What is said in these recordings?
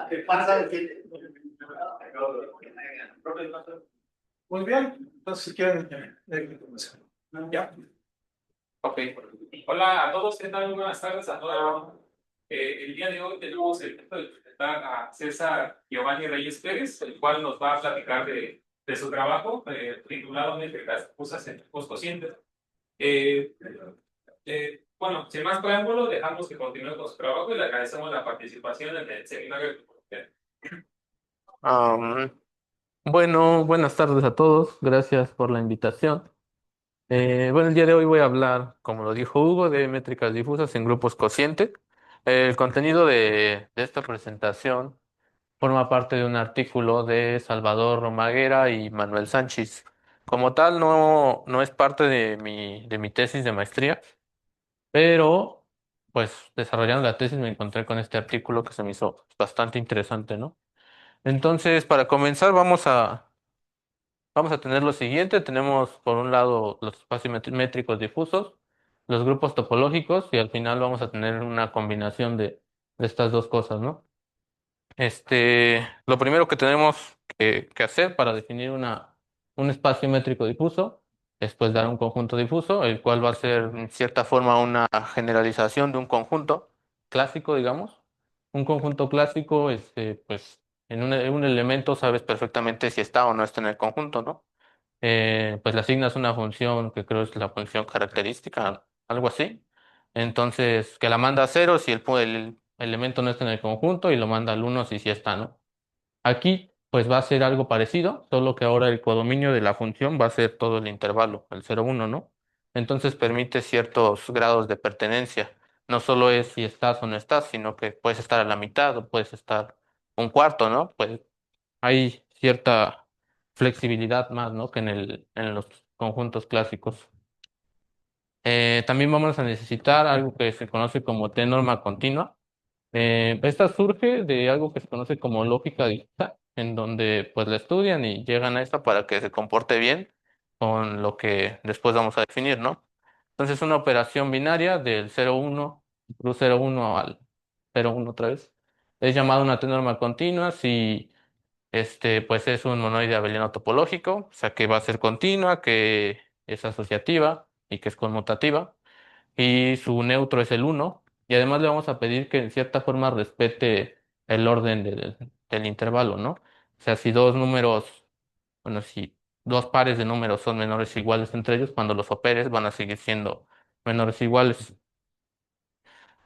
¿Qué pasa? Muy bien, entonces si quieren, ya. Ok. Hola a todos, ¿qué tal? Muy buenas tardes a todos. El día de hoy tenemos el gusto de presentar a César Giovanni Reyes Pérez, el cual nos va a platicar de su trabajo titulado Métricas difusas en tipos cocientes. Eh, bueno, sin más preámbulo, dejamos que continúe con su trabajo y le agradecemos la participación en el seminario de topología. Am, bueno, buenas tardes a todos. Gracias por la invitación. Bueno, el día de hoy voy a hablar, como lo dijo Hugo, de métricas difusas en grupos cociente. El contenido de esta presentación forma parte de un artículo de Salvador Romaguera y Manuel Sánchez. Como tal, no es parte de mi tesis de maestría, pero pues desarrollando la tesis me encontré con este artículo que se me hizo bastante interesante, ¿no? Entonces, para comenzar, vamos a tener lo siguiente. Tenemos por un lado los espacios métricos difusos, los grupos topológicos y al final vamos a tener una combinación de estas dos cosas, ¿no? Lo primero que tenemos que hacer para definir un espacio métrico difuso es pues dar un conjunto difuso, el cual va a ser en cierta forma una generalización de un conjunto clásico, digamos. Un conjunto clásico, pues en un elemento sabes perfectamente si está o no está en el conjunto, ¿no? Pues le asignas una función que creo es la función característica, algo así. Entonces, que la manda a cero si el elemento no está en el conjunto y lo manda al uno si sí está, ¿no? Aquí, pues va a ser algo parecido, solo que ahora el codominio de la función va a ser todo el intervalo, el cero uno, ¿no? Entonces permite ciertos grados de pertenencia. No solo es si estás o no estás, sino que puedes estar a la mitad o puedes estar un cuarto, ¿no? Pues hay cierta flexibilidad más, ¿no? Que en los conjuntos clásicos. También vamos a necesitar algo que se conoce como T-norma continua. Esta surge de algo que se conoce como lógica difusa, en donde pues la estudian y llegan a esta para que se comporte bien con lo que después vamos a definir, ¿no? Entonces una operación binaria del 0,1, cruz 0,1 al 0,1 otra vez, es llamada una T-norma continua si pues es un monoide abeliano topológico, o sea que va a ser continua, que es asociativa y que es conmutativa, y su neutro es el uno y además le vamos a pedir que en cierta forma respete el orden del intervalo, ¿no? O sea, si dos números, bueno, si dos pares de números son menores o iguales entre ellos, cuando los operes van a seguir siendo menores o iguales.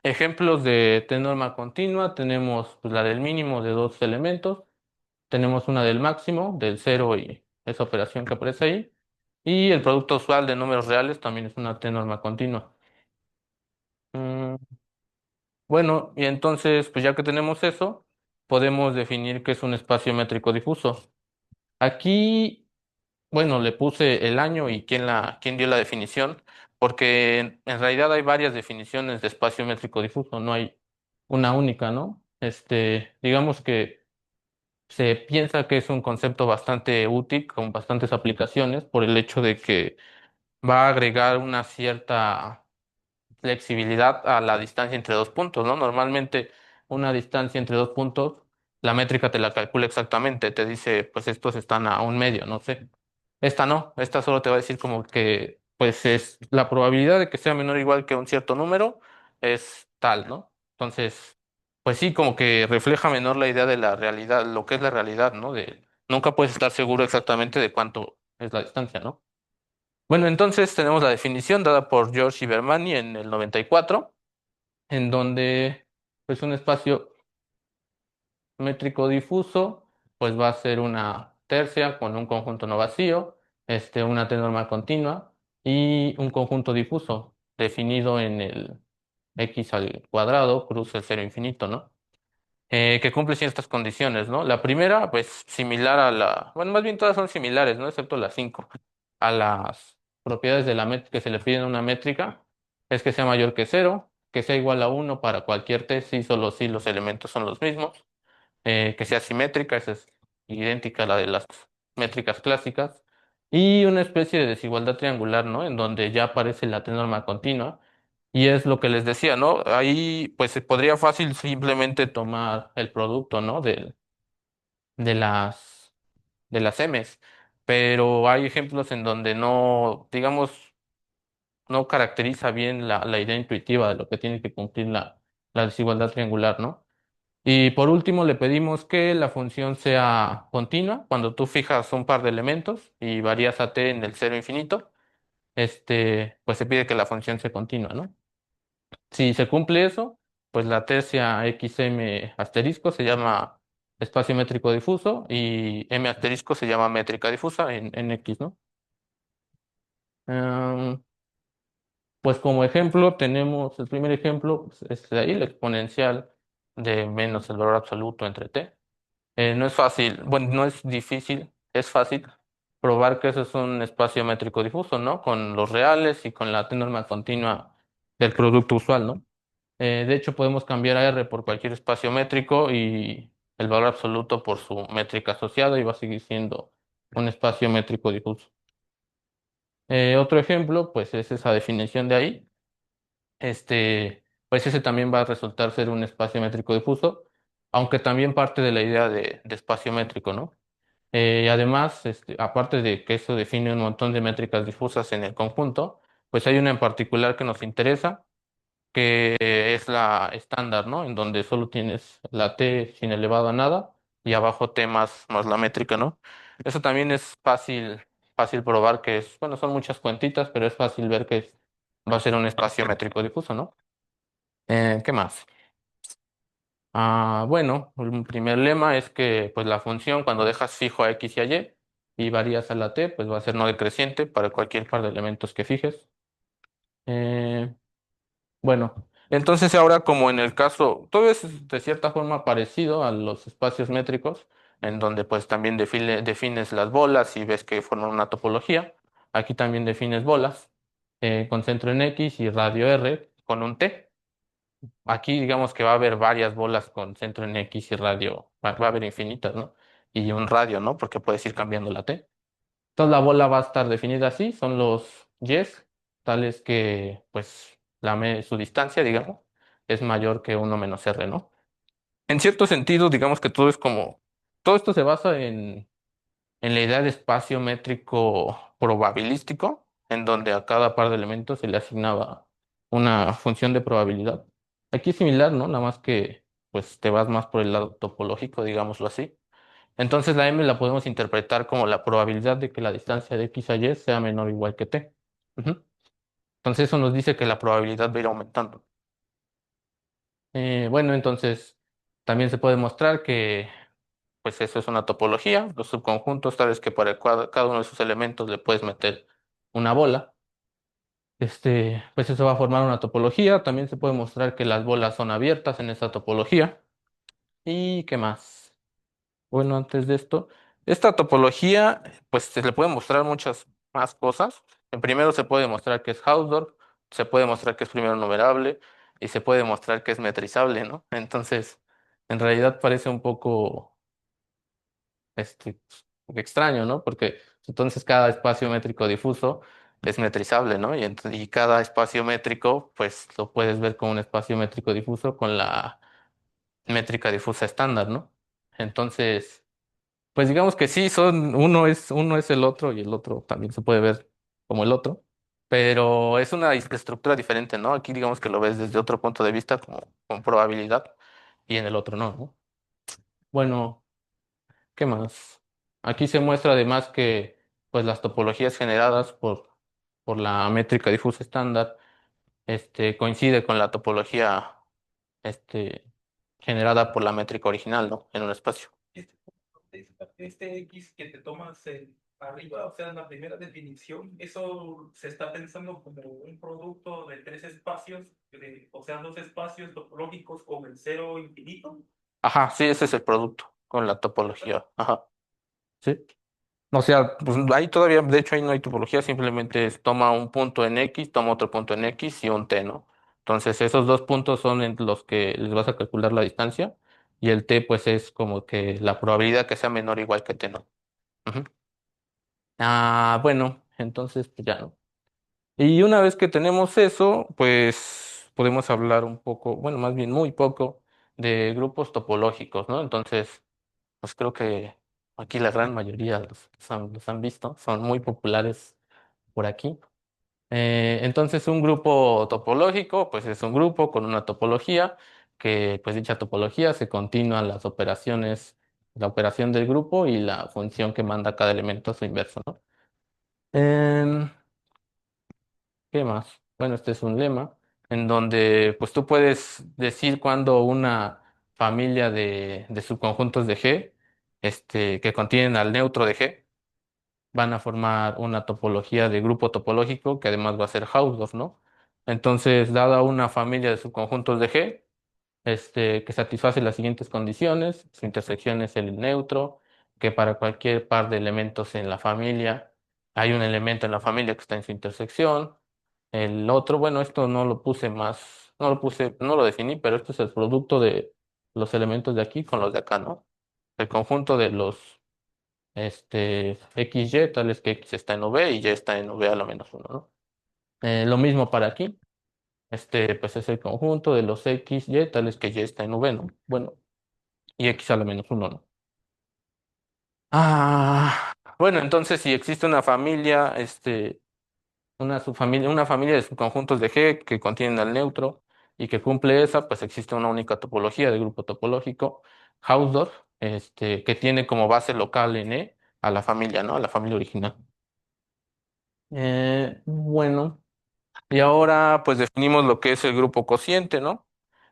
Ejemplos de T-norma continua, tenemos pues, la del mínimo de dos elementos, tenemos una del máximo, del cero y esa operación que aparece ahí. Y el producto usual de números reales también es una T-norma continua. Mm, bueno, y entonces, pues ya que tenemos eso, podemos definir qué es un espacio métrico difuso. Aquí, bueno, le puse el año y quién dio la definición, porque en realidad hay varias definiciones de espacio métrico difuso, no hay una única, ¿no? Digamos que se piensa que es un concepto bastante útil, con bastantes aplicaciones, por el hecho de que va a agregar una cierta flexibilidad a la distancia entre dos puntos, ¿no? Normalmente una distancia entre dos puntos, la métrica te la calcula exactamente, te dice, pues estos están a un medio, no sé. Esta no, esta solo te va a decir como que, pues es la probabilidad de que sea menor o igual que un cierto número es tal, ¿no? Entonces, pues sí, como que refleja menor la idea de la realidad, lo que es la realidad, ¿no? Nunca puedes estar seguro exactamente de cuánto es la distancia, ¿no? Bueno, entonces tenemos la definición dada por George Ibermani en el 94, en donde pues un espacio métrico difuso pues va a ser una tercia con un conjunto no vacío, una T-norma continua y un conjunto difuso definido en el x al cuadrado cruz el cero infinito, ¿no? Que cumple ciertas condiciones, ¿no? La primera, pues similar bueno, más bien todas son similares, ¿no? Excepto las cinco, a las propiedades de la métrica que se le piden a una métrica, es que sea mayor que cero, que sea igual a uno para cualquier t, si solo si los elementos son los mismos, que sea simétrica, esa es idéntica a la de las métricas clásicas, y una especie de desigualdad triangular, ¿no? En donde ya aparece la t-norma continua, Y es lo que les decía, ¿no? Ahí pues se podría fácil simplemente tomar el producto, ¿no? De las, de las M's, pero hay ejemplos en donde no, digamos, no caracteriza bien la idea intuitiva de lo que tiene que cumplir la desigualdad triangular, ¿no? Y por último, le pedimos que la función sea continua. Cuando tú fijas un par de elementos y varías a t en el cero infinito, pues se pide que la función sea continua, ¿no? Si se cumple eso, pues la tercia xm asterisco se llama espacio métrico difuso y m asterisco se llama métrica difusa en X, ¿no? Em, pues como ejemplo tenemos, el primer ejemplo pues, es de ahí, la exponencial de menos el valor absoluto entre t. No es fácil, bueno, no es difícil, es fácil probar que eso es un espacio métrico difuso, ¿no? Con los reales y con la t norma continua del producto usual, ¿no? De hecho, podemos cambiar a R por cualquier espacio métrico y el valor absoluto por su métrica asociada y va a seguir siendo un espacio métrico difuso. Otro ejemplo, pues es esa definición de ahí. Pues ese también va a resultar ser un espacio métrico difuso, aunque también parte de la idea de espacio métrico, ¿no? Y además, aparte de que eso define un montón de métricas difusas en el conjunto, pues hay una en particular que nos interesa que es la estándar, ¿no? En donde solo tienes la t sin elevado a nada y abajo t más la métrica, ¿no? Eso también es fácil probar que es, bueno, son muchas cuentitas, pero es fácil ver que va a ser un espacio métrico difuso, ¿no? ¿Qué más? Bueno, un primer lema es que pues la función cuando dejas fijo a x y a y y varías a la t, pues va a ser no decreciente para cualquier par de elementos que fijes. Eh, Bueno, entonces ahora como en el caso, todo es de cierta forma parecido a los espacios métricos, en donde pues también defines las bolas y ves que forman una topología. Aquí también defines bolas con centro en X y radio R con un T. Aquí digamos que va a haber varias bolas con centro en X y radio, va a haber infinitas, ¿no? Y un radio, ¿no? Porque puedes ir cambiando la T. Entonces la bola va a estar definida así, son los yes, tales que pues su distancia, digamos, es mayor que uno menos r, ¿no? En cierto sentido, digamos que todo es como, todo esto se basa en la idea de espacio métrico probabilístico, en donde a cada par de elementos se le asignaba una función de probabilidad. Aquí es similar, ¿no? Nada más que pues te vas más por el lado topológico, digámoslo así. Entonces la m la podemos interpretar como la probabilidad de que la distancia de x a y sea menor o igual que t. Ujú. Entonces eso nos dice que la probabilidad va a ir aumentando. Bueno, entonces también se puede mostrar que pues eso es una topología, los subconjuntos, tal vez que para cada uno de sus elementos le puedes meter una bola. Pues eso va a formar una topología. También se puede mostrar que las bolas son abiertas en esa topología. ¿Y qué más? Bueno, antes de esto, esta topología, pues se le puede mostrar muchas más cosas. En primero se puede mostrar que es Hausdorff, se puede mostrar que es primero numerable y se puede mostrar que es metrizable, ¿no? Entonces, en realidad parece un poco extraño, ¿no? Porque entonces cada espacio métrico difuso es metrizable, ¿no? Y cada espacio métrico, pues lo puedes ver como un espacio métrico difuso con la métrica difusa estándar, ¿no? Entonces pues digamos que sí, uno es el otro y el otro también se puede ver como el otro, pero es una estructura diferente, ¿no? Aquí digamos que lo ves desde otro punto de vista como con probabilidad y en el otro no, ¿no? Bueno, ¿qué más? Aquí se muestra además que pues las topologías generadas por la métrica difusa estándar coincide con la topología este, generada por la métrica original, ¿no? En un espacio. Este X que te tomas arriba, o sea, en la primera definición, eso se está pensando como un producto de tres espacios, o sea, dos espacios topológicos con el cero infinito. Ajá, sí, ese es el producto con la topología. Ajá, sí. O sea, pues ahí todavía, de hecho ahí no hay topología, simplemente toma un punto en X, toma otro punto en X y un T, ¿no? Entonces esos dos puntos son en los que les vas a calcular la distancia y el T pues es como que la probabilidad que sea menor o igual que T, ¿no? Ujú. Bueno, entonces pues ya, ¿no? Y una vez que tenemos eso, pues podemos hablar un poco, bueno, más bien muy poco, de grupos topológicos, ¿no? Entonces, pues creo que aquí la gran mayoría los han visto, son muy populares por aquí. Entonces, un grupo topológico, pues es un grupo con una topología, que pues dicha topología se continúan las operaciones, la operación del grupo y la función que manda cada elemento a su inverso, ¿no? Em, ¿Qué más? Bueno, este es un lema en donde pues tú puedes decir cuando una familia de subconjuntos de G, que contienen al neutro de G, van a formar una topología de grupo topológico que además va a ser Hausdorff, ¿no? Entonces, dada una familia de subconjuntos de G, que satisface las siguientes condiciones, su intersección es el neutro, que para cualquier par de elementos en la familia, hay un elemento en la familia que está en su intersección. El otro, bueno, esto no lo puse más, no lo definí, pero esto es el producto de los elementos de aquí con los de acá, ¿no? El conjunto de los XY, tal es que X está en V y Y está en V a la menos uno, ¿no? Lo mismo para aquí. Pues es el conjunto de los XY, tal es que Y está en V, ¿no? Bueno, y X a la menos uno, ¿no? Bueno, entonces si existe una familia, una subfamilia, una familia de subconjuntos de G que contienen al neutro y que cumple esa, pues existe una única topología de grupo topológico, Hausdorff, que tiene como base local en E a la familia, ¿no? A la familia original. Bueno, y ahora pues definimos lo que es el grupo cociente, ¿no?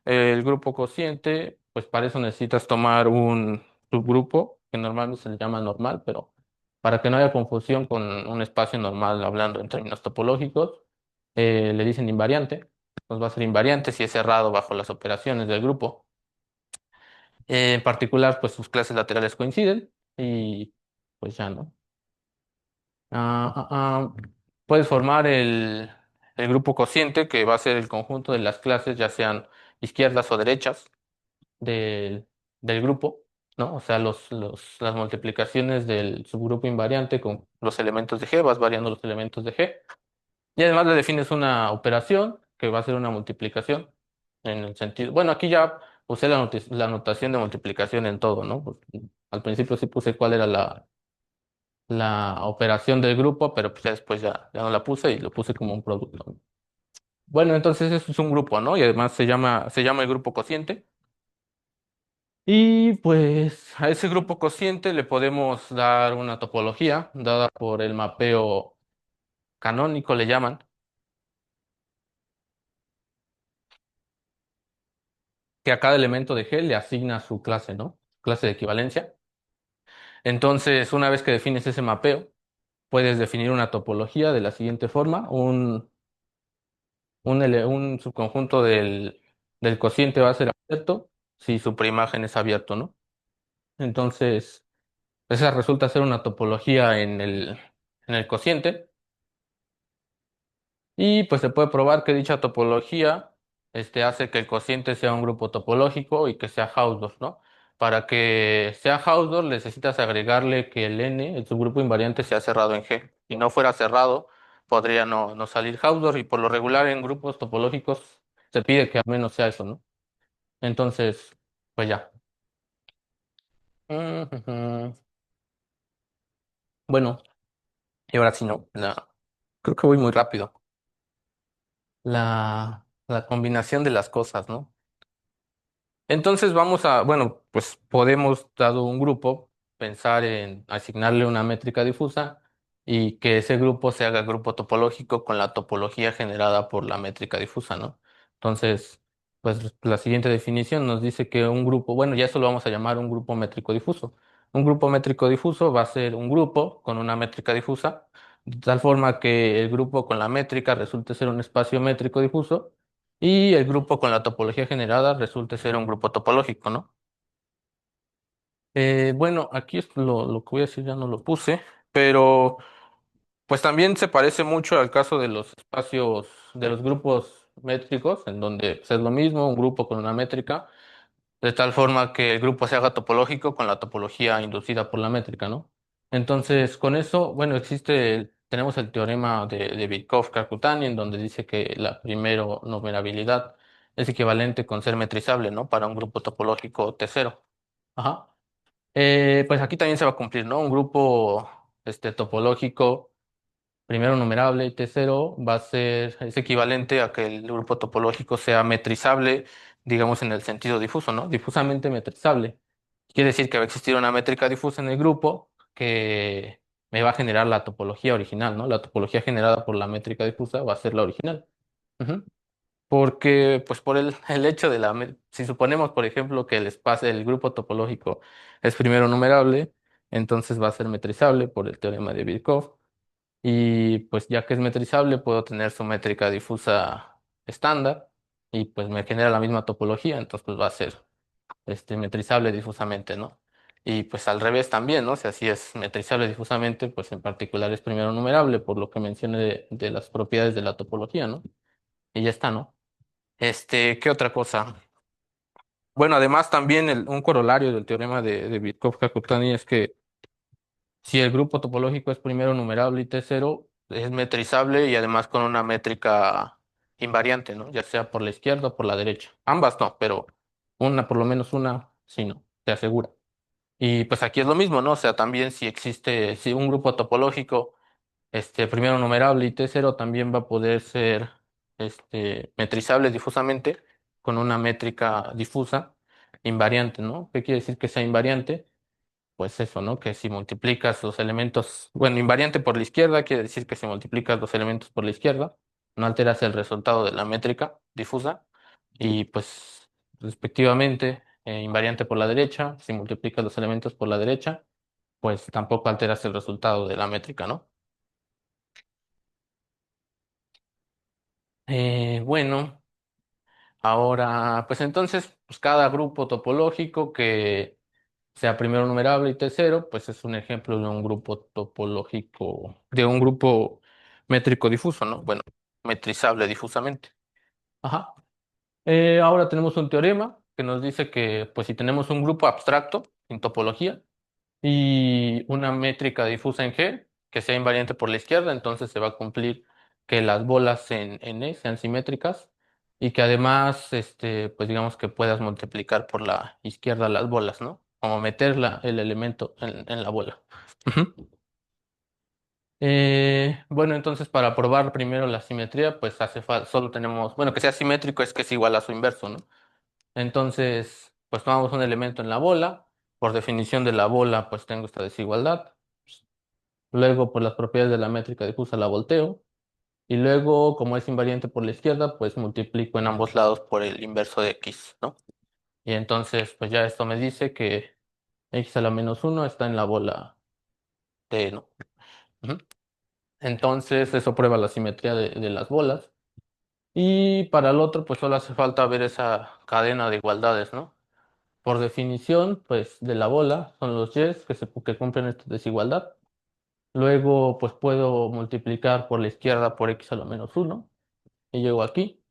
El grupo cociente, pues para eso necesitas tomar un subgrupo, que normalmente se le llama normal, pero para que no haya confusión con un espacio normal hablando en términos topológicos, le dicen invariante. Pues va a ser invariante si es cerrado bajo las operaciones del grupo. En particular, pues sus clases laterales coinciden y pues ya, ¿no? Ah, ah, ah, Puedes formar el grupo cociente, que va a ser el conjunto de las clases, ya sean izquierdas o derechas del, del grupo, ¿no? O sea, las multiplicaciones del subgrupo invariante con los elementos de G, vas variando los elementos de G. Y además le defines una operación que va a ser una multiplicación en el sentido. Bueno, aquí ya usé la notación de multiplicación en todo, ¿no? Pues, al principio sí puse cuál era la operación del grupo, pero pues ya después ya no la puse y lo puse como un producto. Bueno, entonces eso es un grupo, ¿no? Y además se llama el grupo cociente. Y pues a ese grupo cociente le podemos dar una topología dada por el mapeo canónico, le llaman, que a cada elemento de G le asigna su clase, ¿no? Clase de equivalencia. Entonces, una vez que defines ese mapeo, puedes definir una topología de la siguiente forma. Un subconjunto del cociente va a ser abierto si su preimagen es abierto, ¿no? Entonces, esa resulta ser una topología en el cociente y pues se puede probar que dicha topología hace que el cociente sea un grupo topológico y que sea Hausdorff, ¿no? Para que sea Hausdorff necesitas agregarle que el n, el subgrupo invariante, sea cerrado en G. Si no fuera cerrado, podría no salir Hausdorff y por lo regular en grupos topológicos se pide que al menos sea eso, ¿no? Entonces, pues ya. Ujujú. Bueno, y ahora sí no. Creo que voy muy rápido. La combinación de las cosas, ¿no? Entonces bueno, pues podemos, dado un grupo, pensar en asignarle una métrica difusa y que ese grupo se haga grupo topológico con la topología generada por la métrica difusa, ¿no? Entonces, pues la siguiente definición nos dice que un grupo, bueno, ya eso lo vamos a llamar un grupo métrico difuso. Un grupo métrico difuso va a ser un grupo con una métrica difusa, de tal forma que el grupo con la métrica resulte ser un espacio métrico difuso y el grupo con la topología generada resulta ser un grupo topológico, ¿no? Bueno, aquí es lo que voy a decir, ya no lo puse, pero pues también se parece mucho al caso de los espacios, de los grupos métricos, en donde pues, es lo mismo, un grupo con una métrica, de tal forma que el grupo se haga topológico con la topología inducida por la métrica, ¿no? Entonces, con eso, bueno, existe tenemos el teorema de Birkhoff-Kakutani, en donde dice que la primero numerabilidad es equivalente con ser metrizable, ¿no? Para un grupo topológico T0. Ajá. Pues aquí también se va a cumplir, ¿no? Un grupo topológico primero numerable T0 es equivalente a que el grupo topológico sea metrizable, digamos en el sentido difuso, ¿no? Difusamente metrizable. Quiere decir que va a existir una métrica difusa en el grupo que me va a generar la topología original, ¿no? La topología generada por la métrica difusa va a ser la original. Ujú. Porque, pues por el hecho de si suponemos, por ejemplo, que el grupo topológico es primero numerable, entonces va a ser metrizable por el teorema de Birkhoff. Y pues ya que es metrizable, puedo tener su métrica difusa estándar y pues me genera la misma topología, entonces pues va a ser metrizable difusamente, ¿no? Y pues al revés también, ¿no? Si así es metrizable difusamente, pues en particular es primero numerable, por lo que mencioné de las propiedades de la topología, ¿no? Y ya está, ¿no? ¿Qué otra cosa? Bueno, además también un corolario del teorema de Birkhoff-Kakutani es que si el grupo topológico es primero numerable y T0, es metrizable y además con una métrica invariante, ¿no? Ya sea por la izquierda o por la derecha. Ambas no, pero una, por lo menos una, sí, no, te asegura. Y pues aquí es lo mismo, ¿no? O sea, también si un grupo topológico, primero numerable y T0 también va a poder ser, metrizable difusamente con una métrica difusa invariante, ¿no? ¿Qué quiere decir que sea invariante? Pues eso, ¿no? Que si multiplicas los elementos, bueno, invariante por la izquierda quiere decir que si multiplicas los elementos por la izquierda, no alteras el resultado de la métrica difusa y pues respectivamente, invariante por la derecha, si multiplicas los elementos por la derecha, pues tampoco alteras el resultado de la métrica, ¿no? Bueno, ahora, pues entonces, pues cada grupo topológico que sea primero numerable y tercero, pues es un ejemplo de un grupo topológico, de un grupo métrico difuso, ¿no? Bueno, metrizable difusamente. Ajá. Ahora tenemos un teorema que nos dice que, pues si tenemos un grupo abstracto en topología y una métrica difusa en G, que sea invariante por la izquierda, entonces se va a cumplir que las bolas en E sean simétricas y que además, pues digamos que puedas multiplicar por la izquierda las bolas, ¿no? Como meter el elemento en la bola. Ujú. Bueno, entonces para probar primero la simetría, pues hace falta, solo tenemos, bueno, que sea simétrico es que es igual a su inverso, ¿no? Entonces, pues tomamos un elemento en la bola, por definición de la bola, pues tengo esta desigualdad. Luego, por las propiedades de la métrica difusa, la volteo. Y luego, como es invariante por la izquierda, pues multiplico en ambos lados por el inverso de x, ¿no? Y entonces, pues ya esto me dice que x a la menos uno está en la bola T, ¿no? Ujú. Entonces, eso prueba la simetría de las bolas. Y para el otro, pues solo hace falta ver esa cadena de igualdades, ¿no? Por definición, pues de la bola son los y's que cumplen esta desigualdad. Luego, pues puedo multiplicar por la izquierda por x a la menos uno y llego aquí.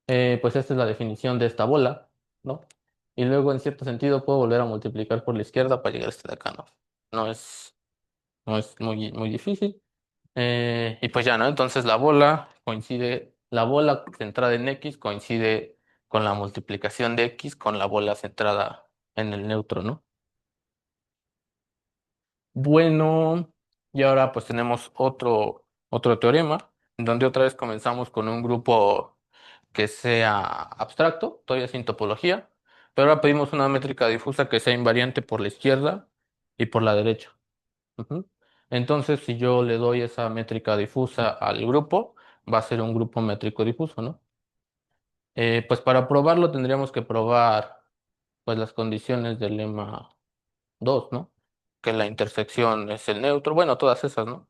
Pues esta es la definición de esta bola, ¿no? Y luego, en cierto sentido, puedo volver a multiplicar por la izquierda para llegar a este de acá, ¿no? No es, no es muy difícil. Y pues ya, ¿no? Entonces la bola centrada en x coincide con la multiplicación de x con la bola centrada en el neutro, ¿no? Bueno, y ahora pues tenemos otro teorema, donde otra vez comenzamos con un grupo que sea abstracto, todavía sin topología, pero ahora pedimos una métrica difusa que sea invariante por la izquierda y por la derecha. Ujú. Entonces, si yo le doy esa métrica difusa al grupo, va a ser un grupo métrico difuso, ¿no? Pues para probarlo tendríamos que probar pues las condiciones del lema 2, ¿no? Que la intersección es el neutro, bueno, todas esas, ¿no?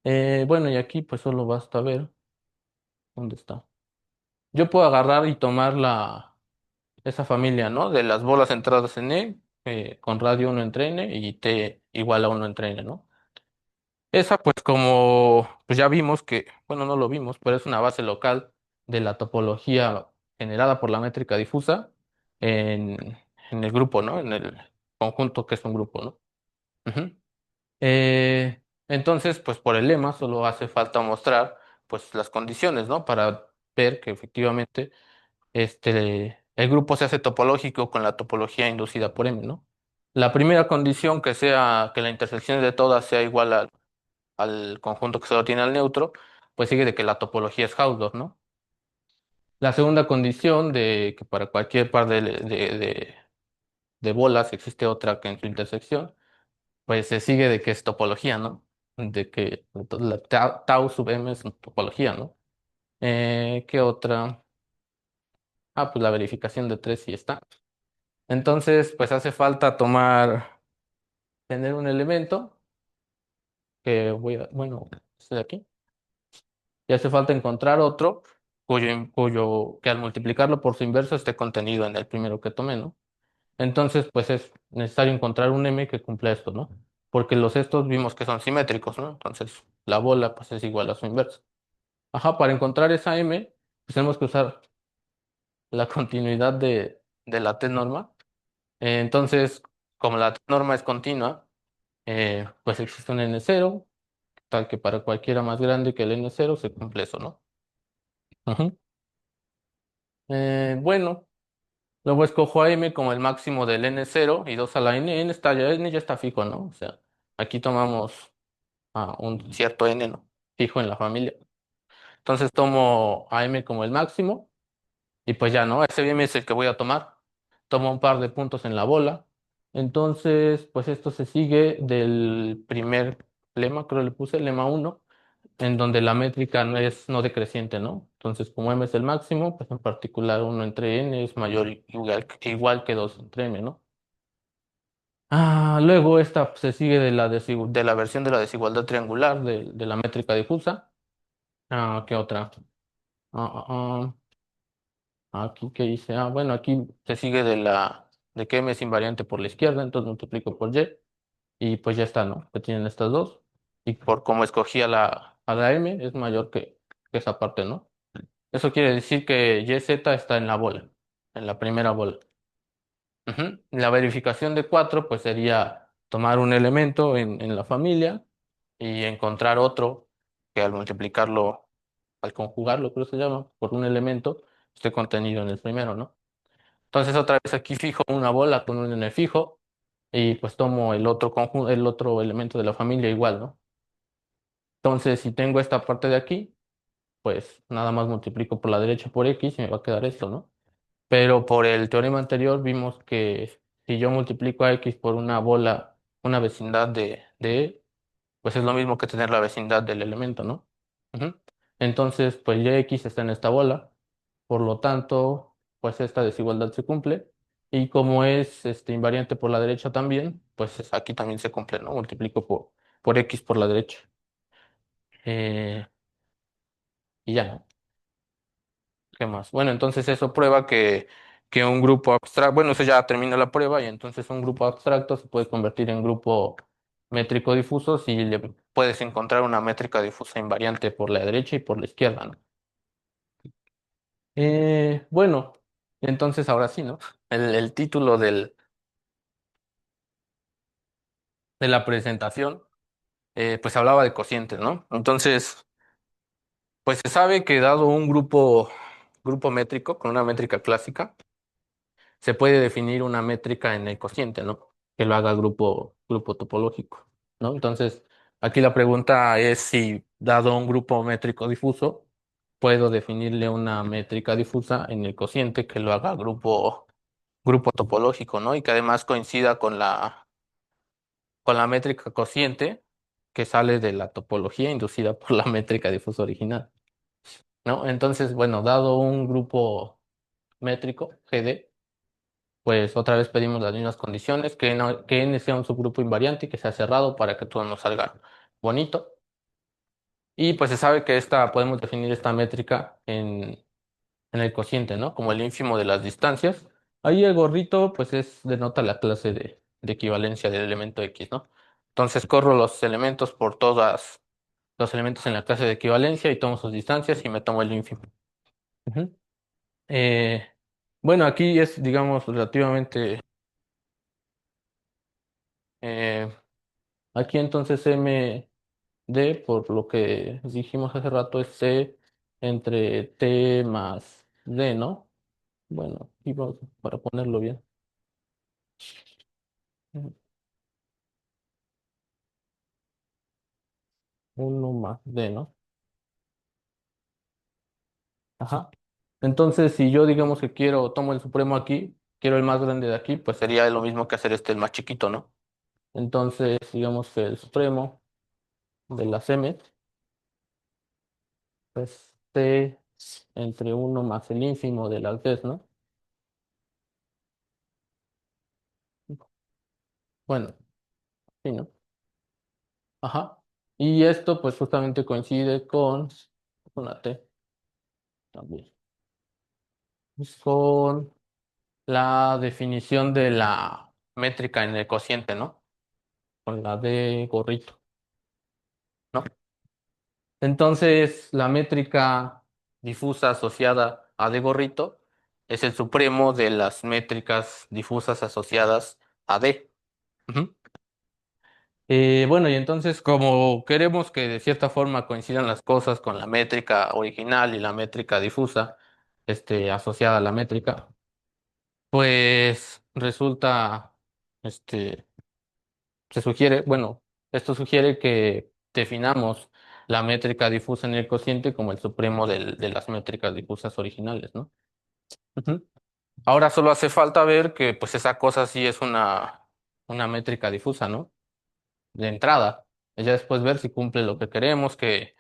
Bueno, y aquí pues solo basta ver dónde está. Yo puedo agarrar y tomar esa familia, ¿no? De las bolas centradas en E, con radio uno entre N y T igual a uno entre N, ¿no? Esa pues como pues ya vimos que, bueno, no lo vimos, pero es una base local de la topología generada por la métrica difusa en, en el grupo, ¿no? En el conjunto que es un grupo, ¿no? Ujú. Entonces, pues por el lema solo hace falta mostrar pues las condiciones, ¿no? Para ver que efectivamente el grupo se hace topológico con la topología inducida por M, ¿no? La primera condición que sea que la intersección de todas sea igual al conjunto que solo tiene al neutro, pues sigue de que la topología es Hausdorff, ¿no? La segunda condición de que para cualquier par de bolas existe otra que en su intersección, pues se sigue de que es topología, ¿no? De que la tau sub m es una topología, ¿no? ¿Qué otra? Ah, pues la verificación de tres y está. Entonces, pues hace falta tener un elemento bueno, este de aquí, y hace falta encontrar otro que al multiplicarlo por su inverso esté contenido en el primero que tomé, ¿no? Entonces, pues es necesario encontrar un M que cumpla esto, ¿no? Porque los estos vimos que son simétricos, ¿no? Entonces, la bola, pues es igual a su inverso. Ajá, para encontrar esa M, pues tenemos que usar la continuidad de la T norma. Entonces, como la T norma es continua, pues existe un N0, tal que para cualquiera más grande que el N0 se cumple eso, ¿no? Ujú. Bueno, luego escojo a M como el máximo del N0 y 2 a la N. N ya está fijo, ¿no? O sea, aquí tomamos un cierto N, ¿no? Fijo en la familia. Entonces tomo a M como el máximo y pues ya, ¿no? Ese M es el que voy a tomar. Tomo un par de puntos en la bola. Entonces, pues esto se sigue del primer lema, creo que le puse, lema uno, en donde la métrica no es no decreciente, ¿no? Entonces, como M es el máximo, pues en particular uno entre N es mayor igual que 2 entre M, ¿no? Luego esta se sigue de la versión de la desigualdad triangular de la métrica difusa. ¿Qué otra? Ah, ah, Aquí que dice, bueno, aquí se sigue de que M es invariante por la izquierda, entonces multiplico por Y y pues ya está, ¿no? Que tienen estas dos. Y por cómo escogí a la M es mayor que esa parte, ¿no? Eso quiere decir que YZ está en la bola, en la primera bola. Ujú. La verificación de 4 pues sería tomar un elemento en la familia y encontrar otro que al multiplicarlo, al conjugarlo, creo que se llama, por un elemento, esté contenido en el primero, ¿no? Entonces otra vez aquí fijo una bola con un n fijo y pues tomo el otro elemento de la familia igual, ¿no? Entonces si tengo esta parte de aquí, pues nada más multiplico por la derecha por x y me va a quedar esto, ¿no? Pero por el teorema anterior vimos que si yo multiplico a x por una bola, una vecindad de E, pues es lo mismo que tener la vecindad del elemento, ¿no? Ujú. Entonces, pues ya x está en esta bola, por lo tanto, pues esta desigualdad se cumple. Y como es invariante por la derecha también, pues aquí también se cumple, ¿no? Multiplico por x por la derecha. Eh, y ya, ¿no? ¿Qué más? Bueno, entonces eso prueba que un grupo abstracto, bueno, eso ya termina la prueba y entonces un grupo abstracto se puede convertir en grupo métrico difuso si le puedes encontrar una métrica difusa invariante por la derecha y por la izquierda, ¿no? Bueno, entonces ahora sí, ¿no? El título de la presentación, pues hablaba de cocientes, ¿no? Entonces, pues se sabe que dado un grupo métrico con una métrica clásica, se puede definir una métrica en el cociente, ¿no? Que lo haga grupo topológico, ¿no? Entonces, aquí la pregunta es si, dado un grupo métrico difuso, puedo definirle una métrica difusa en el cociente que lo haga grupo topológico, ¿no? Y que además coincida con la métrica cociente que sale de la topología inducida por la métrica difusa original, ¿no? Entonces, bueno, dado un grupo métrico, GD, pues otra vez pedimos las mismas condiciones, que N sea un subgrupo invariante y que sea cerrado para que todo nos salga bonito. Y pues se sabe que podemos definir esta métrica en el cociente, ¿no? Como el ínfimo de las distancias. Ahí el gorrito, pues denota la clase de equivalencia del elemento X, ¿no? Entonces corro los elementos por todas los elementos en la clase de equivalencia y tomo sus distancias y me tomo el ínfimo. Ujú. Eh, bueno, aquí es, digamos, relativamente. eh, Aquí entonces M. D, por lo que dijimos hace rato, es C entre T más D, ¿no? Bueno, y vamos para ponerlo bien. Uno más D, ¿no? Ajá. Entonces, si yo digamos que quiero, tomo el supremo aquí, quiero el más grande de aquí, pues sería lo mismo que hacer este el más chiquito, ¿no? Entonces, digamos que el supremo de las M es T entre uno más el ínfimo de las Ds, ¿no? Bueno, sí, ¿no? Ajá. Y esto pues justamente coincide con una T también. Es con la definición de la métrica en el cociente, ¿no? Con la de gorrito, ¿no? Entonces, la métrica difusa asociada a D gorrito es el supremo de las métricas difusas asociadas a D. Ujú. Bueno, y entonces, como queremos que de cierta forma coincidan las cosas con la métrica original y la métrica difusa, asociada a la métrica, pues resulta, este, se sugiere, bueno, esto sugiere que definamos la métrica difusa en el cociente como el supremo de las métricas difusas originales, ¿no? Ujú. Ahora solo hace falta ver que pues esa cosa sí es una métrica difusa, ¿no? De entrada. Y ya después ver si cumple lo que queremos, que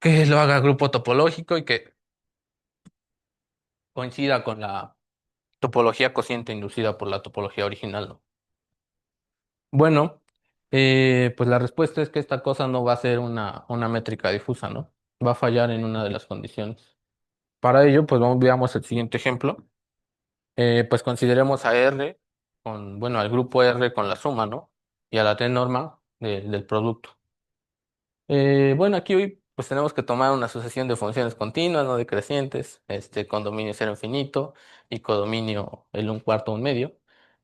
lo haga grupo topológico y que coincida con la topología cociente inducida por la topología original, ¿no? Bueno, pues la respuesta es que esta cosa no va a ser una métrica difusa, ¿no? Va a fallar en una de las condiciones. Para ello, pues veamos el siguiente ejemplo. Pues consideremos a R bueno, al grupo R con la suma, ¿no? Y a la T norma del producto. Bueno, aquí hoy pues tenemos que tomar una sucesión de funciones continuas, no decrecientes, con dominio cero infinito y codominio el un cuarto un medio,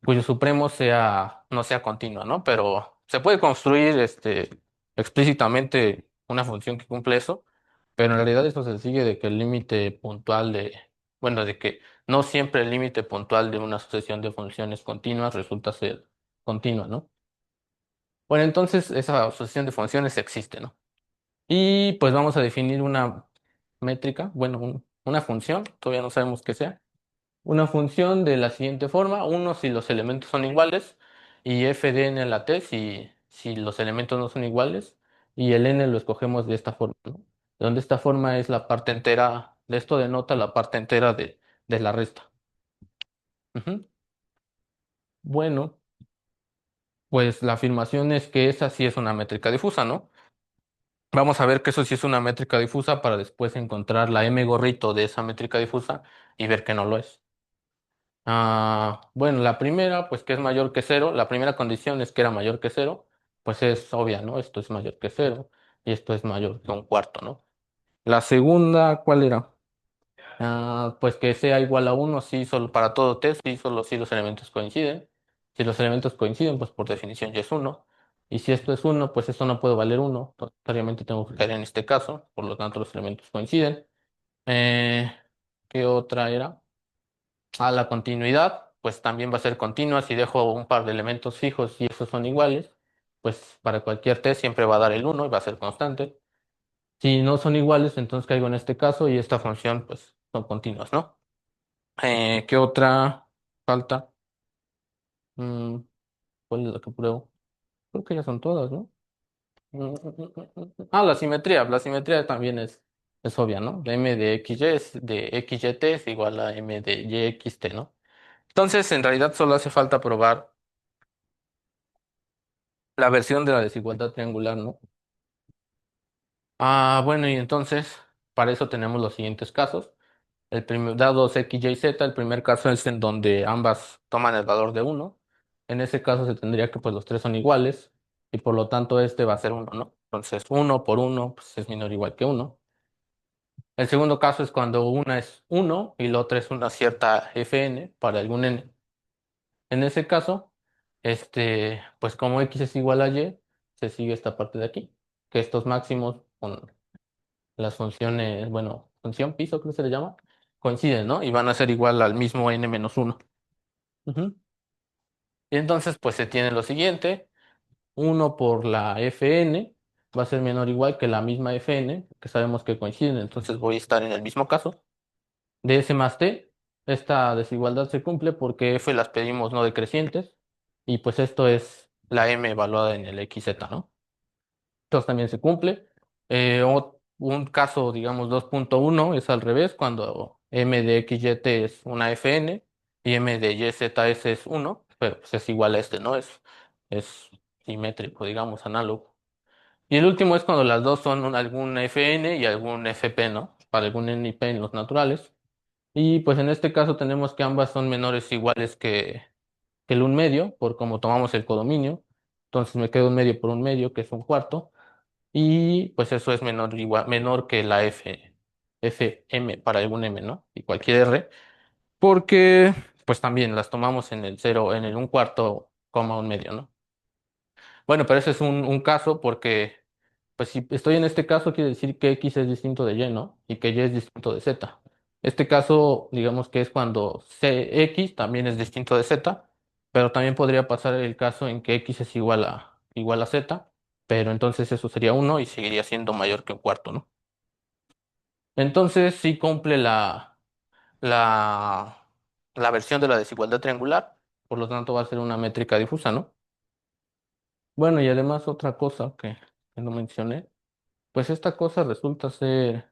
cuyo supremo no sea continua, ¿no? Pero se puede construir explícitamente una función que cumple eso, pero en realidad eso se sigue de que el límite puntual bueno, de que no siempre el límite puntual de una sucesión de funciones continuas resulta ser continua, ¿no? Bueno, entonces esa sucesión de funciones existe, ¿no? Y pues vamos a definir una métrica, bueno, una función, todavía no sabemos qué sea. Una función de la siguiente forma, uno si los elementos son iguales y f de n a la t si los elementos no son iguales y el n lo escogemos de esta forma, ¿no? Donde esta forma es la parte entera, de esto denota la parte entera de la resta. Ujú. Bueno, pues la afirmación es que esa sí es una métrica difusa, ¿no? Vamos a ver que eso sí es una métrica difusa para después encontrar la m gorrito de esa métrica difusa y ver que no lo es. Bueno, la primera, pues que es mayor que cero. La primera condición es que era mayor que cero. Pues es obvia, ¿no? Esto es mayor que cero y esto es mayor que un cuarto, ¿no? La segunda, ¿cuál era? Pues que sea igual a uno, sí, solo para todo test, sí, solo si los elementos coinciden. Si los elementos coinciden, pues por definición ya es uno. Y si esto es uno, pues esto no puede valer uno. Necesariamente tengo que caer en este caso, por lo tanto los elementos coinciden. Eh, ¿Qué otra era? La continuidad, pues también va a ser continua. Si dejo un par de elementos fijos y esos son iguales, pues para cualquier test siempre va a dar el uno y va a ser constante. Si no son iguales, entonces caigo en este caso y esta función, pues son continuas, ¿no? ¿Qué otra falta? Mm, ¿Cuál es la que pruebo? Creo que ya son todas, ¿no? La simetría. La simetría también es obvia, ¿no? M de XY de XYT es igual a M de YXT, ¿no? Entonces, en realidad solo hace falta probar la versión de la desigualdad triangular, ¿no? Bueno, y entonces, para eso tenemos los siguientes casos. Dados X, Y, Z, el primer caso es en donde ambas toman el valor de uno. En ese caso se tendría que pues los tres son iguales y por lo tanto este va a ser uno, ¿no? Entonces uno por uno pues, es menor o igual que uno. El segundo caso es cuando una es uno y la otra es una cierta Fn para algún n. En ese caso, pues como X es igual a Y, se sigue esta parte de aquí. que estos máximos con las funciones, bueno, función piso, creo que se le llama, coinciden, ¿no? Y van a ser igual al mismo n-1. Ujú. Y entonces, pues se tiene lo siguiente, uno por la Fn va a ser menor o igual que la misma Fn, que sabemos que coinciden, entonces voy a estar en el mismo caso. De S más T, esta desigualdad se cumple porque F las pedimos no decrecientes, y pues esto es la M evaluada en el XZ, ¿no? Entonces también se cumple. Un caso, digamos, 2.1 es al revés, cuando M de XYT es una Fn y M de YZS es uno, pero pues es igual a este, ¿no? Es simétrico, digamos, análogo. Y el último es cuando las dos son algún Fn y algún Fp, ¿no? Para algún NP en los naturales. Y pues en este caso tenemos que ambas son menores o iguales que el un medio, por como tomamos el codominio. Entonces me quedo un medio por un medio, que es un cuarto. Y pues eso es menor, igual, menor que la Fm para algún M, ¿no? Y cualquier R, porque pues también las tomamos en el cero, en el un cuarto, coma un medio, ¿no? Bueno, pero ese es un caso porque, pues si estoy en este caso, quiere decir que X es distinto de Y, ¿no? Y que Y es distinto de Z. Este caso, digamos que es cuando X también es distinto de Z, pero también podría pasar el caso en que X es igual a Z, pero entonces eso sería uno y seguiría siendo mayor que un cuarto, ¿no? Entonces sí cumple la, la versión de la desigualdad triangular, por lo tanto va a ser una métrica difusa, ¿no? Bueno, y además otra cosa que no mencioné, pues esta cosa resulta ser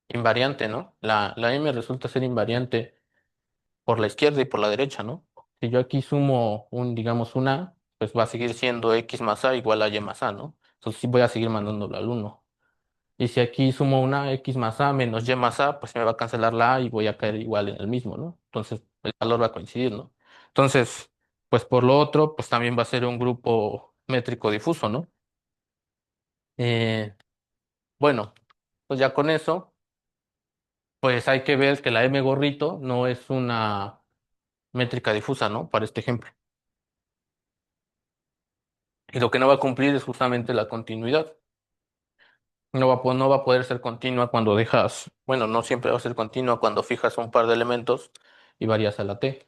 invariante, ¿no? La M resulta ser invariante por la izquierda y por la derecha, ¿no? Si yo aquí sumo digamos, un A, pues va a seguir siendo X más A igual a Y más A, ¿no? Entonces sí voy a seguir mandándolo al uno. Y si aquí sumo una X más A menos Y más A, pues me va a cancelar la A y voy a caer igual en el mismo, ¿no? Entonces el valor va a coincidir, ¿no? Entonces, pues por lo otro, pues también va a ser un grupo métrico difuso, ¿no? Eh, bueno, pues ya con eso, pues hay que ver que la M gorrito no es una métrica difusa, ¿no? Para este ejemplo. Y lo que no va a cumplir es justamente la continuidad. No va a poder ser continua cuando dejas, bueno, no siempre va a ser continua cuando fijas un par de elementos y varías a la T.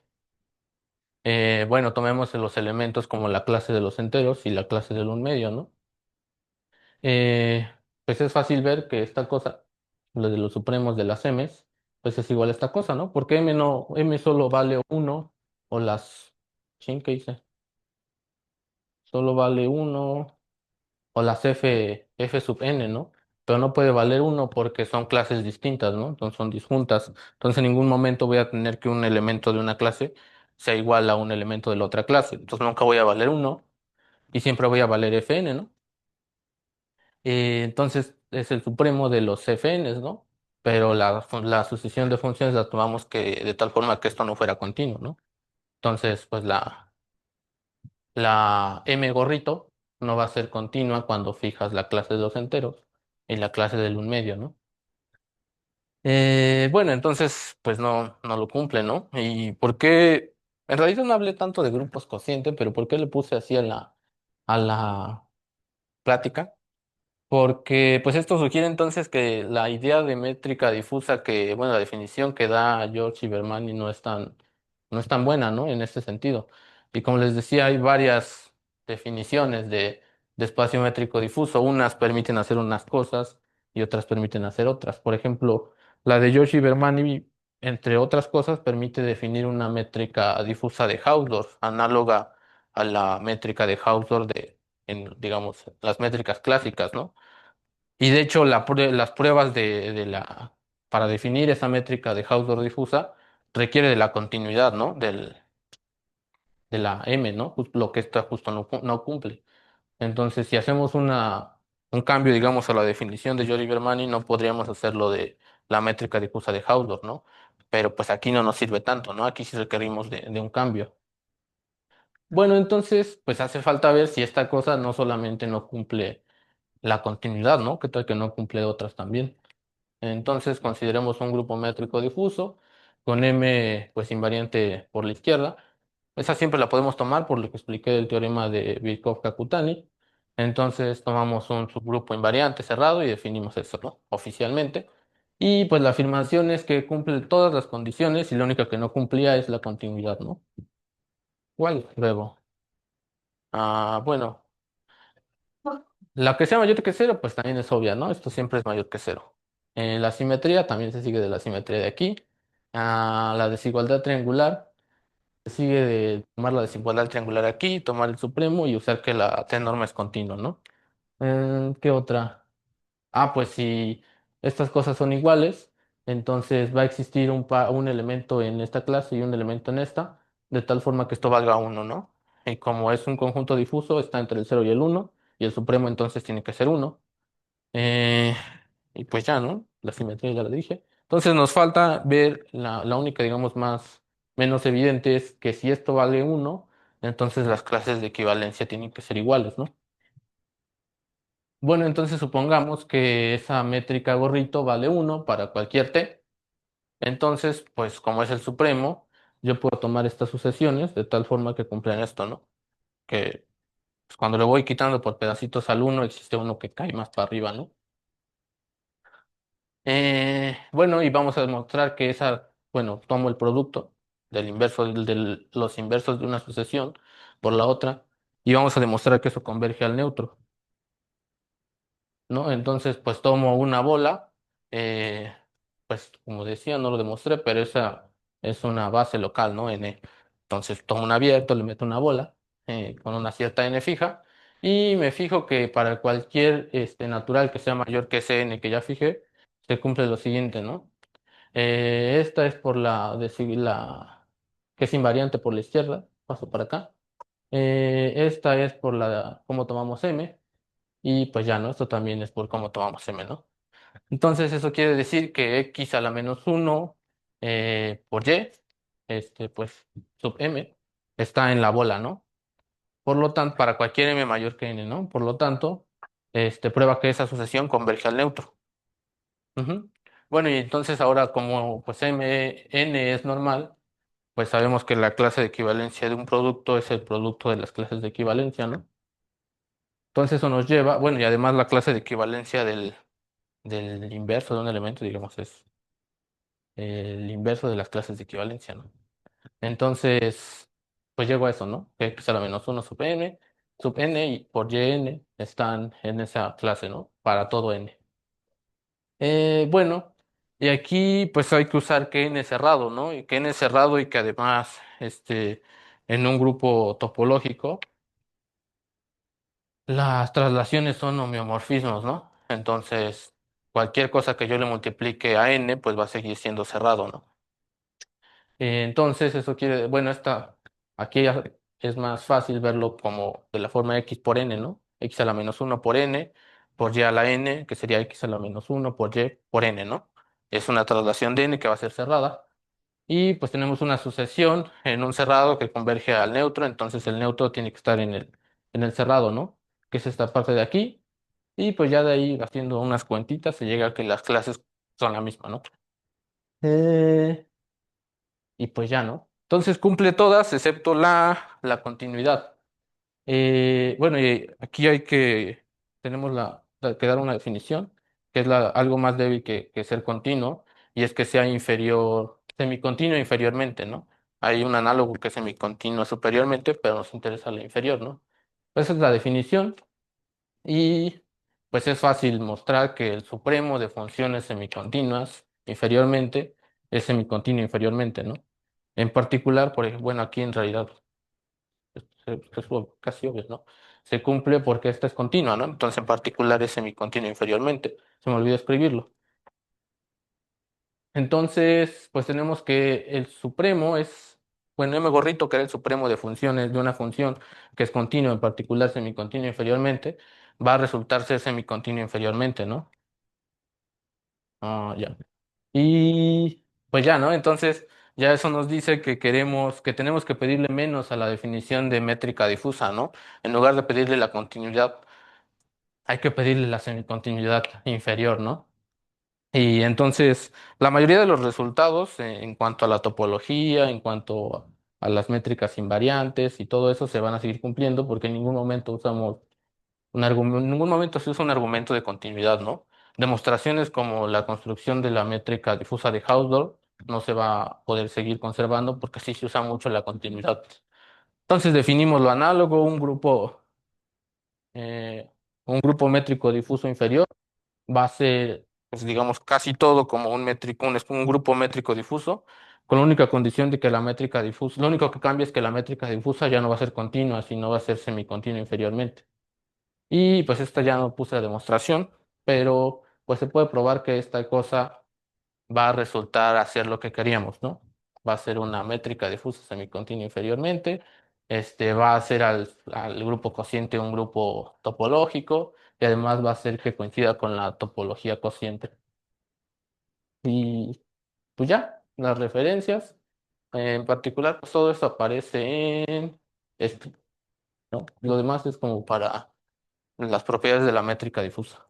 Bueno, tomemos los elementos como la clase de los enteros y la clase del un medio, ¿no? Eh, pues es fácil ver que esta cosa, lo de los supremos de las M's, pues es igual a esta cosa, ¿no? Porque M no, M solo vale uno, o las, ¿sí? ¿Qué hice? Solo vale uno, o las F sub n, ¿no? Pero no puede valer uno porque son clases distintas, ¿no? Entonces son disjuntas. Entonces en ningún momento voy a tener que un elemento de una clase sea igual a un elemento de la otra clase. Entonces nunca voy a valer uno y siempre voy a valer Fn, ¿no? Entonces es el supremo de los Fns, ¿no? Pero la sucesión de funciones la tomamos que de tal forma que esto no fuera continuo, ¿no? Entonces, pues la M gorrito no va a ser continua cuando fijas la clase de los enteros y la clase del un medio, ¿no? Bueno, entonces, pues no lo cumple, ¿no? ¿Y por qué? En realidad no hablé tanto de grupos cocientes, pero ¿por qué le puse así a la plática? Porque pues esto sugiere entonces que la idea de métrica difusa que, bueno, la definición que da George Ibermani no es tan buena, ¿no? En este sentido. Y como les decía, hay varias definiciones de espacio métrico difuso. Unas permiten hacer unas cosas y otras permiten hacer otras. Por ejemplo, la de George Ibermani, entre otras cosas, permite definir una métrica difusa de Hausdorff, análoga a la métrica de Hausdorff digamos, las métricas clásicas, ¿no? Y de hecho, las pruebas para definir esa métrica de Hausdorff difusa requiere de la continuidad, ¿no? De la M, ¿no? Lo que esta justo no cumple. Entonces, si hacemos un cambio, digamos, a la definición de Giorgi Germani, no podríamos hacerlo de la métrica difusa de Hausdorff, ¿no? Pero pues aquí no nos sirve tanto, ¿no? Aquí sí requerimos de un cambio. Bueno, entonces, pues hace falta ver si esta cosa no solamente no cumple la continuidad, ¿no? ¿Qué tal que no cumple otras también? Entonces consideremos un grupo métrico difuso con M pues invariante por la izquierda. Esa siempre la podemos tomar por lo que expliqué del teorema de Birkhoff-Kakutani. Entonces tomamos un subgrupo invariante cerrado y definimos eso, ¿no? Oficialmente. Y pues la afirmación es que cumple todas las condiciones y la única que no cumplía es la continuidad, ¿no? ¿Cuál? Luego. Bueno, la que sea mayor que cero, pues también es obvia, ¿no? Esto siempre es mayor que cero. La simetría también se sigue de la simetría de aquí. La desigualdad triangular se sigue de tomar la desigualdad triangular aquí, tomar el supremo y usar que la T norma es continua, ¿no? ¿Qué otra? Pues si estas cosas son iguales, entonces va a existir un elemento en esta clase y un elemento en esta, de tal forma que esto valga uno, ¿no? Y como es un conjunto difuso, está entre el cero y el uno y el supremo entonces tiene que ser uno. Eh, y pues ya, ¿no? La simetría ya la dije. Entonces nos falta ver la única, digamos, menos evidente es que si esto vale uno, entonces las clases de equivalencia tienen que ser iguales, ¿no? Bueno, entonces supongamos que esa métrica gorrito vale uno para cualquier t. Entonces, pues como es el supremo, yo puedo tomar estas sucesiones de tal forma que cumplan esto, ¿no? Que pues, cuando le voy quitando por pedacitos al uno, existe uno que cae más para arriba, ¿no? Bueno, y vamos a demostrar que bueno, tomo el producto del inverso los inversos de una sucesión por la otra, y vamos a demostrar que eso converge al neutro. ¿No? Entonces, pues tomo una bola, eh, pues como decía, no lo demostré, pero esa es una base local, ¿no? N. Entonces tomo un abierto, le meto una bola con una cierta N fija y me fijo que para cualquier natural que sea mayor que ese N que ya fijé, se cumple lo siguiente, ¿no? Esta es por que es invariante por la izquierda, paso para acá. Esta es por cómo tomamos M. Y pues ya, ¿no? Esto también es por cómo tomamos M, ¿no? Entonces eso quiere decir que x a la menos uno por y, pues sub m, está en la bola, ¿no? Por lo tanto, para cualquier m mayor que n, ¿no? Por lo tanto, prueba que esa sucesión converge al neutro. Ujú. Bueno, y entonces ahora como pues n es normal, pues sabemos que la clase de equivalencia de un producto es el producto de las clases de equivalencia, ¿no? Entonces eso nos lleva, bueno, y además la clase de equivalencia del inverso de un elemento, digamos, es el inverso de las clases de equivalencia, ¿no? Entonces, pues llego a eso, ¿no? Que x a la menos uno sub n y por yn están en esa clase, ¿no? Para todo n. Bueno, y aquí pues hay que usar que n es cerrado, ¿no? Y que n es cerrado y que además, en un grupo topológico, las traslaciones son homeomorfismos, ¿no? Entonces, cualquier cosa que yo le multiplique a n, pues va a seguir siendo cerrado, ¿no? Entonces, eso bueno, aquí ya es más fácil verlo como de la forma x por n, ¿no? X a la menos uno por n, por y a la n, que sería x a la menos uno por y por n, ¿no? Es una traslación de n que va a ser cerrada. Y pues tenemos una sucesión en un cerrado que converge al neutro, entonces el neutro tiene que estar en el cerrado, ¿no? Que es esta parte de aquí. Y pues ya de ahí, haciendo unas cuentitas, se llega a que las clases son la misma, ¿no? Eh, y pues ya, ¿no? Entonces cumple todas excepto la continuidad. Bueno, y aquí tenemos que dar una definición, que es algo más débil que ser continuo, y es que sea inferior, semicontinuo inferiormente, ¿no? Hay un análogo que es semicontinuo superiormente, pero nos interesa la inferior, ¿no? Esa es la definición, y pues es fácil mostrar que el supremo de funciones semicontinuas inferiormente es semicontinuo inferiormente, ¿no? En particular, por ejemplo, bueno, aquí en realidad es casi obvio, ¿no? Se cumple porque esta es continua, ¿no? Entonces, en particular, es semicontinua inferiormente. Se me olvidó escribirlo. Entonces, pues tenemos que el supremo bueno, M gorrito, que era el supremo de funciones de una función que es continua, en particular semicontinua inferiormente, va a resultar ser semicontinua inferiormente, ¿no? Ya. Y pues ya, ¿no? Entonces, ya eso nos dice que tenemos que pedirle menos a la definición de métrica difusa, ¿no? En lugar de pedirle la continuidad, hay que pedirle la semicontinuidad inferior, ¿no? Y entonces, la mayoría de los resultados en cuanto a la topología, en cuanto a las métricas invariantes y todo eso se van a seguir cumpliendo porque en ningún momento usamos En ningún momento se usa un argumento de continuidad, ¿no? Demostraciones como la construcción de la métrica difusa de Hausdorff no se va a poder seguir conservando porque sí se usa mucho la continuidad. Entonces definimos lo análogo, eh, un grupo métrico difuso inferior va a ser, pues, digamos, casi todo como un métrico, un grupo métrico difuso, con la única condición de que la métrica difusa, lo único que cambia es que la métrica difusa ya no va a ser continua, sino va a ser semicontinua inferiormente. Y pues esta ya no puse la demostración, pero pues se puede probar que esta cosa va a resultar a ser lo que queríamos, ¿no? Va a ser una métrica difusa semicontinua inferiormente, va a ser al grupo cociente un grupo topológico y además va a ser que coincida con la topología cociente. Y pues ya, las referencias, en particular, pues todo esto aparece en esto, ¿no? Lo demás es como para las propiedades de la métrica difusa.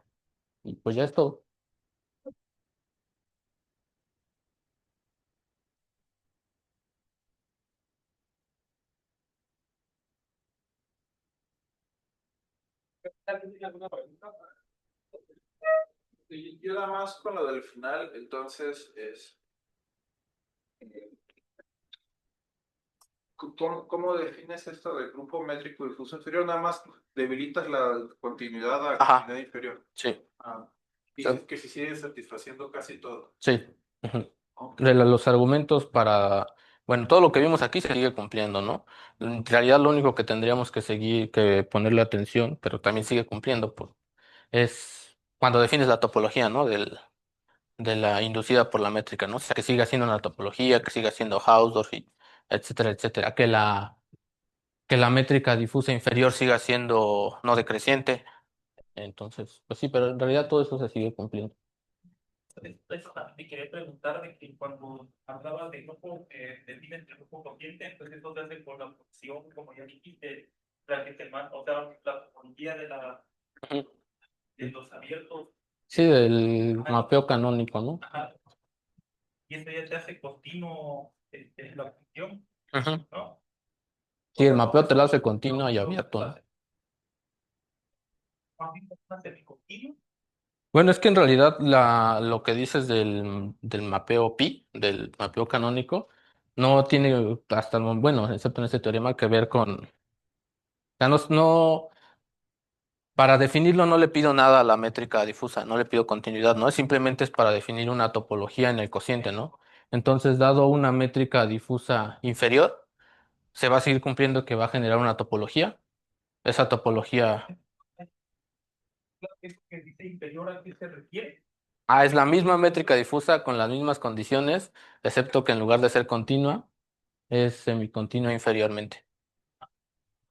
Y pues ya es todo. ¿Alguien tiene alguna pregunta? Y yo nada más con lo del final, entonces eh, ¿cómo defines esto del grupo métrico difuso inferior? Nada más debilitas la continuidad a Ajá, continuidad inferior. sí. Ah, y Sí. que se sigue satisfaciendo casi todo. Sí. Ujú. Ok. Los argumentos para, bueno, todo lo que vimos aquí se sigue cumpliendo, ¿no? En realidad lo único que tendríamos que seguir, que ponerle atención, pero también sigue cumpliendo, pues, es cuando defines la topología, ¿no? De la inducida por la métrica, ¿no? O sea, que siga siendo una topología, que siga siendo Hausdorff, y etcétera, etcétera. Que la métrica difusa inferior siga siendo no decreciente. Entonces, pues sí, pero en realidad todo eso se sigue cumpliendo. Eso también te quería preguntar de que cuando hablabas de grupo, defines el grupo cociente, entonces eso se hace por la función, como ya dijiste, la que te manda, o sea, la topología Ujú. de los abiertos, Sí, del ajá, mapeo canónico, ¿no? ajá, y eso ya te hace continuo la función, Ujú. ¿no? Sí, O el sea, no, mapeo te lo hace no, continuo y no, abierto, ¿no? más bien una semicontinua. Bueno, es que en realidad lo que dices del mapeo pi, del mapeo canónico, no tiene hasta el bueno, excepto en este teorema, que ver con. O sea, para definirlo no le pido nada a la métrica difusa, no le pido continuidad, ¿no? Simplemente es para definir una topología en el cociente, ¿no? Entonces, dado una métrica difusa inferior, se va a seguir cumpliendo que va a generar una topología. Esa topología. Es que dice inferior a qué se refiere. Ah, es la misma métrica difusa con las mismas condiciones, excepto que en lugar de ser continua, es semicontinua inferiormente.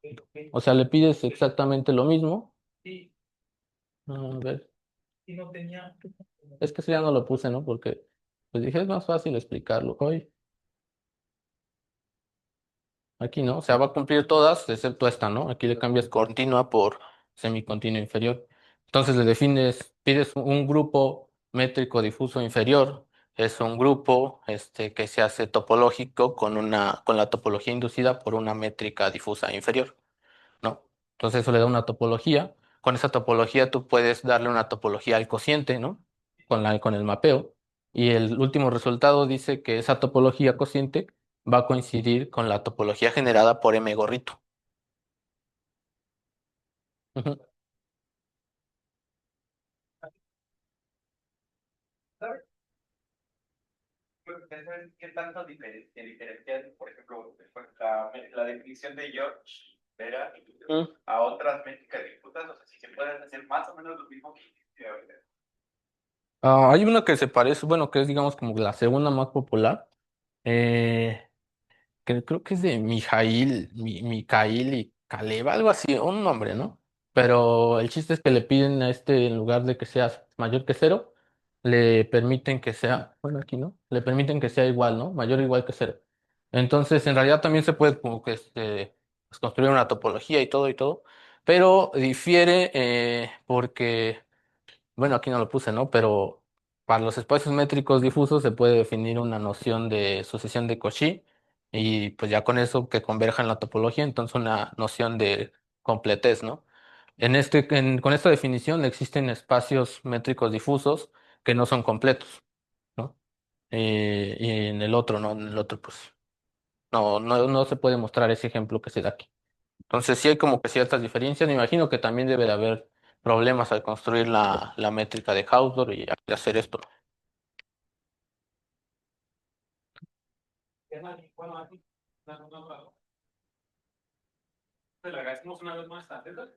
Ok. O sea, le pides exactamente lo mismo. Sí, A ver, sí no tenía. es que eso ya no lo puse, ¿no? Porque pues dije, es más fácil explicarlo. Hoy, aquí no, o sea, va a cumplir todas, excepto esta, ¿no? Aquí le cambias continua por semicontinua inferior. Entonces le defines, pides un grupo métrico difuso inferior. Es un grupo que se hace topológico con la topología inducida por una métrica difusa inferior, ¿no? Entonces eso le da una topología. Con esa topología tú puedes darle una topología al cociente, ¿no? Con el mapeo. Y el último resultado dice que esa topología cociente va a coincidir con la topología generada por M gorrito. Ujú. ¿Sabes? ¿Sabes qué tanto diferencian, por ejemplo, la definición de George Vera Mm. a otras métricas difusas? O sea, si se pueden hacer más o menos lo mismo que hiciste ahorita. Hay una que se parece, bueno, que es digamos como la segunda más popular, eh, que creo que es de Mikhail y Kaleva, algo así, un nombre, ¿no? Pero el chiste es que le piden a en lugar de que sea mayor que cero, le permiten que sea, bueno, aquí no, le permiten que sea igual, ¿no? Mayor o igual que cero. Entonces, en realidad también se puede como que pues, construir una topología y todo, pero difiere porque, bueno, aquí no lo puse, ¿no? Pero para los espacios métricos difusos se puede definir una noción de sucesión de Cauchy y pues ya con eso que converja en la topología, entonces una noción de completez, ¿no? Con esta definición existen espacios métricos difusos que no son completos, ¿no? Y en el otro, ¿no? En el otro, pues, no se puede mostrar ese ejemplo que se da aquí. Entonces sí hay como que ciertas diferencias. Me imagino que también debe de haber problemas al construir la métrica de Hausdorff y hacer esto. Bueno, aquí, le agradecemos una vez más a César.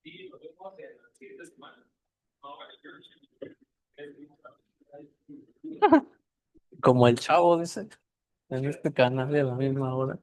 Y nos vemos en la siguiente semana. Como el chavo, dice, en este canal de la misma hora.